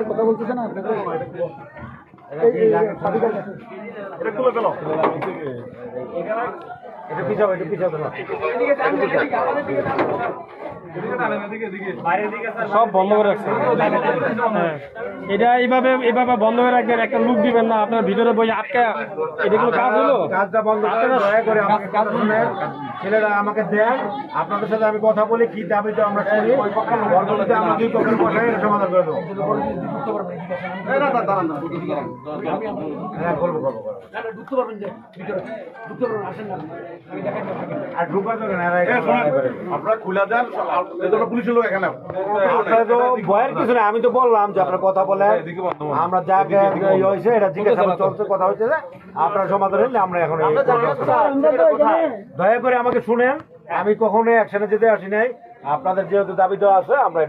কথা বলতেছে না সব বন্ধ করে রাখছে। এটা এইভাবে বন্ধ করে রাখবেন, একটা লুক দিবেন না আপনার ভিতরে বই আটকা। এটা কোনো কাজ হলো? কাজটা বন্ধ করে কাজ শুনে ছেলেরা আমাকে দেন, আপনাদের সাথে আমি কথা বলি, কি দাবি তো আমরা শুনি, পরবর্তীতে আমরা দুই পক্ষের কথাই সমাধান করে দেবো। হ্যাঁ বলবো আর ঢুকা তো আপনারা খুলে দেন, পুলিশের লোক এখানে আপনারা তো ভয়ের কিছু না। আমি তো বললাম যে আপনার কথা বলে আমরা যা হয়েছে এটা জিজ্ঞাসা চলছে, কথা হয়েছে, আপনারা সমাধান হলে আমরা এখন দয়া করে আমাকে শুনেন। আমি কখনো অ্যাকশনে যেতে আসি নাই। আপনাদের যেহেতু দাবি দেওয়া আছে, আমরা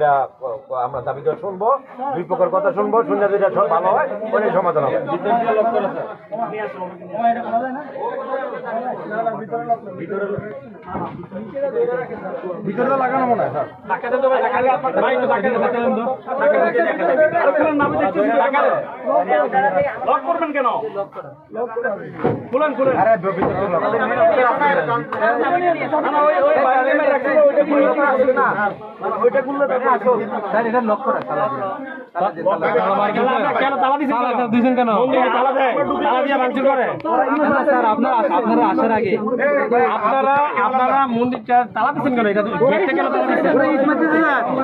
দাবি দেওয়া শুনবো, দুই পক্ষের কথা শুনবো, শুনে যেটা ভালো হয় ওটাই সমাধান হবে। ভিতরে লাগানো মনে হয় স্যার। করবেন কেন? খুলেন খুলেন। আপনারা মন্দিরটা তালা দিচ্ছেন কেন? এটা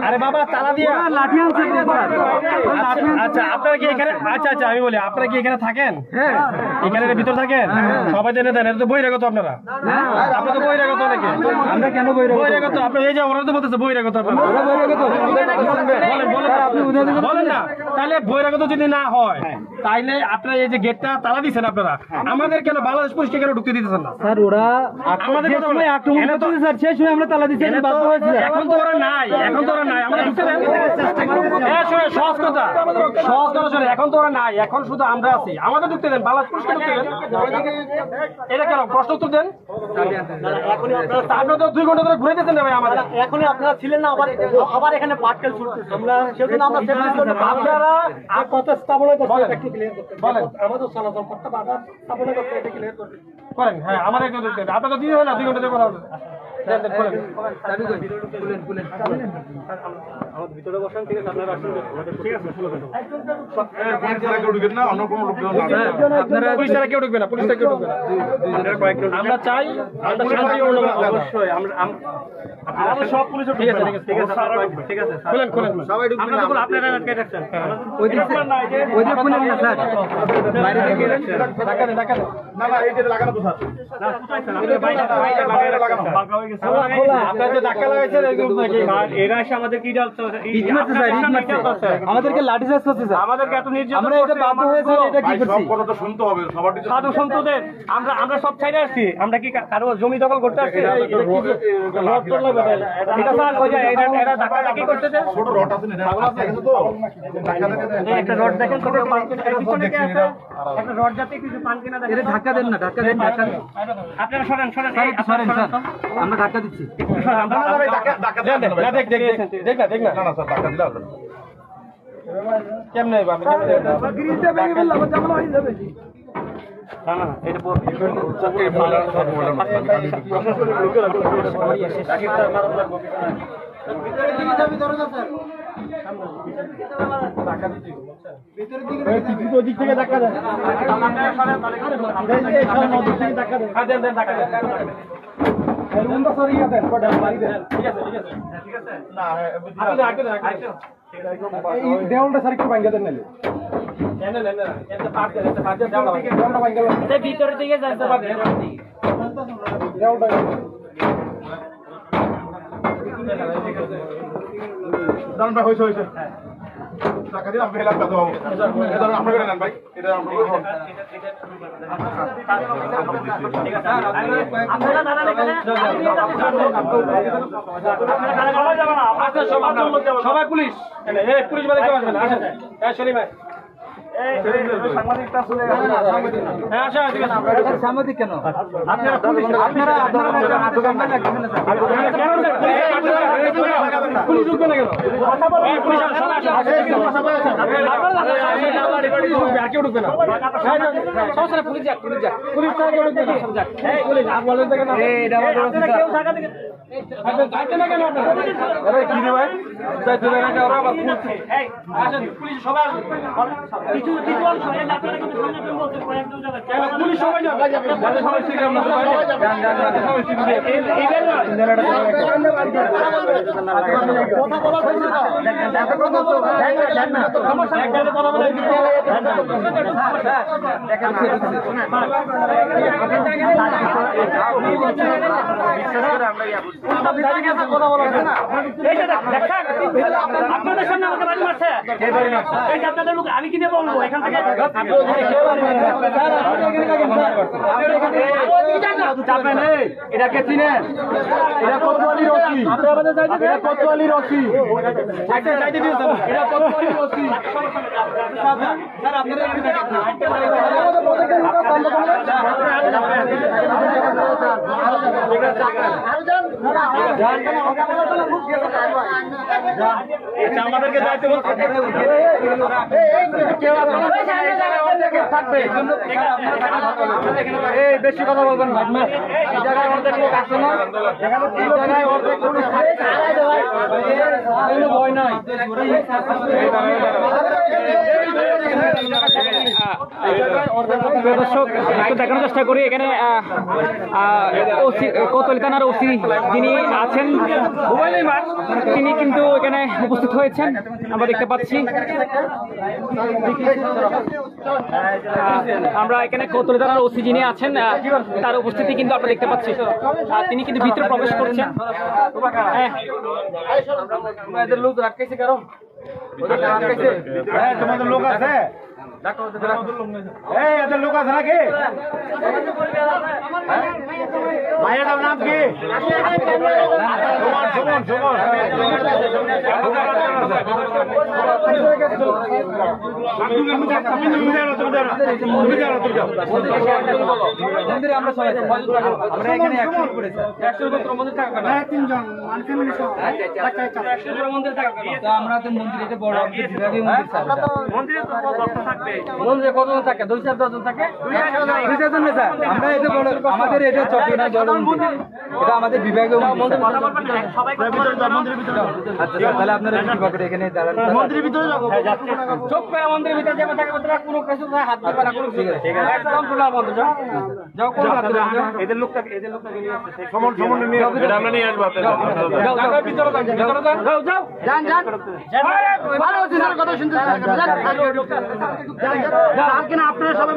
আরে বাবা তালা দিয়ে লাঠি আনছে। আচ্ছা আপনারা কি এখানে, আচ্ছা আমি বলি, আপনারা কি এখানে থাকেন? এখানে ভিতর থাকেন? সবাই জেনে দেন, এটা তো বহিরাগত। আপনারা তো বহিরাগত নাকি? আমরা কেন বহিরাগত? আপনি এই যে ওরা তো বলতেছে বহিরাগত। বলেন না, তাহলে বহিরাগত যদি না হয় তাইলে আপনারা এই যে গেটটা তালা দিচ্ছেন, আপনারা আমাদের কেন বাংলাদেশ পুলিশকে কেন ঢুকতে দিতেছেন না? স্যার ওরা আমাদের শেষ হয়ে আমরা তালা দিচ্ছি। এখন তো ওরা নাই, আমরা ঢুকতে দেন। সহজ কথা শোনেন, এখন তো ওরা নাই, এখন শুধু আমরা আছি, আমাদের ঢুকতে দেন, বাংলাদেশ পুলিশকে ঢুকতে দেন। এটা কেন? প্রশ্ন উত্তর দেন। আপনারা তো 2 ঘন্টা ধরে ঘুরে দিচ্ছেন ভাই আমাদের। এখনই আপনারা ছিলেন না, আবার এখানে পাটকেল ছুটতেছে। আমরা সেজন্য আমরা আপনারা কথা স্থাপন করতে বলেন আমাদের চলাচল করতে বাধা স্থাপন করতে এটা ক্লিয়ার করতে করেন। হ্যাঁ আমাদের কেউ ঢুকতে দেন। আপনারা তো দিয়ে হয় না 2 ঘন্টা ধরে কথা বলতে। ভিতরে বসেন, ঠিক আছে? আপনারা আসুন, ঠিক আছে? পুলিশরা কেউ ঢুকবে না, পুলিশরা কেউ ঢুকবে না। আমরা চাই অবশ্যই আমাদের সব পুলিশ ঠিক আছে, ঠিক আছে, ঠিক আছে। খুলেন সবাই ঢুকবেন। আপনারা আটকে রাখছেন ওই দিকে খুলেন না স্যার, বাইরে থেকে রাখছেন। ঢাকা দেন না এই যে লাগানো তো স্যার না কোথায় স্যার? আমাদের বাইরে লাগানো বাঁকা হয়ে গেছে। আপনারা যে ধাক্কা লাগাইছেন এরা এসে আমাদের কি ডালছে? ইট মারছে স্যার, ইট মারছে। আমাদেরকে লাঠি চার্জ করছে স্যার। আমাদেরকে এত নির্যাতন আমরা এটা বাধ্য হয়েছে। এটা কি করছি? সব কথা তো শুনতে হবে সবার। সাধু সন্তদের আমরা সব ছাইড়ে আসছি। আমরা কি কারো জমি দখল করতে আসছি? এটা স্যার ওই যে এরা ধাক্কা কি করতেছে? ছোট রড আছে না, দেখেন তো একটা রড দেখেন, ছোট পান কিনা পিছনে কে আছে? একটা রড জাতীয় কিছু পান কিনা দেখেন। এটা ধাক্কা দেন না, ধাক্কা দেন। আপনারা সরেন স্যার, আমরা ধাক্কা দিচ্ছি। আমরা না ভাই ধাক্কা দেন না, দেখ না না স্যার, ধাক্কা দিলে হবে কেমনে ভাই? কেমনে গ্রিজটা ভেঙে ফেললাম, জামলা হয়ে যাবে। না এটা ভিতরে দিকে যাবি, দরজা স্যার ধাক্কা দিচ্ছি। ভিতরে দিকে ওদিক থেকে ধাক্কা দেন। ধাক্কা দেন, ধাক্কা দেন। উন্ডা সরিয়ে দেন, বাড়ি দেন। ঠিক আছে না আগে এই দেওয়ালটা স্যার একটু ভাঙা দেন নালে। ভিতরের দিকে যাইতে পারবে হয়েছে টাকা দিয়ে আপনি হেলাপ করতে পাবো। আমরা করে নেন ভাই, এটা সবাই পুলিশ পুলিশ বাদে কেউ আসবে না। শনি ভাই সাংবাদিক কেন? আপনারা পুলিশ ঢুকবে না কেন? এই, পুলিশ আসো, আসো, আসো। পুলিশ ঢুকবে, আর কেউ ঢুকবে না। সমস্যা নেই, পুলিশ যাক, পুলিশ যাক। পুলিশ ছাড়া কেউ ঢুকবে না, যাক। পুলিশ, আর বলেন দেখেন না। যাইতে না কেন আপনারা? কি রে ভাই? যাইতে না কেন? ওরা আবার খুলছে। আসেন, পুলিশ সবাই আসুন। পুলিশ সবাই যাবে। যাতে সবাই শিখে আমরা সবাই যাই। সবাই শিখবে। কথা বলা হয়েছে তো। কথা বলে কথা বলা হয়েছে না। আপনাদের সামনে আমাকে বাড়ি মারছে। এই যে আপনাদের লোক আমি কিনে বলবো এখান থেকে চাপেন। এটাকে চিনেন? এটা কোতোয়ালি রশি। এটা কোতোয়ালি রশি। এটা কোতোয়ালি রশি। স্যার আপনাদের আমাদেরকে যাইতে বলতে থাকবে। এই বেশি কথা বলবেন না। এই জায়গায় অর্ধেক লোক আসে না, এই জায়গায় অর্ধেক লোক ভয় নাই। দর্শক একটু দেখানোর চেষ্টা করি এখানে কোতোয়ালি থানার ওসি যিনি আছেন তিনি কিন্তু এখানে উপস্থিত হয়েছেন আমরা দেখতে পাচ্ছি। আমরা এখানে কোতোয়ালি থানার ওসি যিনি আছেন তার উপস্থিতি কিন্তু আমরা দেখতে পাচ্ছি। তিনি কিন্তু ভিতরে প্রবেশ করছেন। হ্যাঁ লোক রাখছে কারণ তোমাদের লোক আছে? এই এদের লোক আছে নাকি? ভাইয়ের নাম কি? সুমন। আমরা এখানে অ্যাকশন করেছি। অ্যাকশন করতে মন্দির থাকবে না। তিনজন মন্দির থাকবে না। তো আমরা তো মন্দিরে বড় আমাদের বিভাগীয় মন্দির থাকবে। মন্দিরে তো ভক্ত থাকবে। মন্দিরে কতজন থাকে? 2-4 জন থাকে। 2-4 জন না। আমরা এটা বড় আমাদের এটা চট্টগ্রাম বড় মন্দির। এটা আমাদের বিভাগীয় মন্দির। সবাই মন্দিরের ভিতরে যাও। আচ্ছা তাহলে আপনারা কি করে এখানে দাঁড়ান? মন্দিরের ভিতরে যাও। চোখ করে মন্দিরের ভিতরে যাবে থাকবে তোরা কোনো কিছু হাত দিবে না কোনো ঠিক আছে। একদম খোলা বন্ধ যাও। যাও কোন রাতে এদের লোকটা নিয়ে আসছে। সমন নিয়ে এটা আমরা নিয়ে আসব আপনাদের। যাও ভিতরে যাও। যান ভালো হচ্ছে স্যার কথা শুনতে স্যার আপনারা সবাই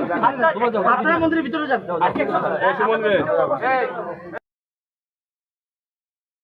আপনারা মন্দিরের ভিতরে যান।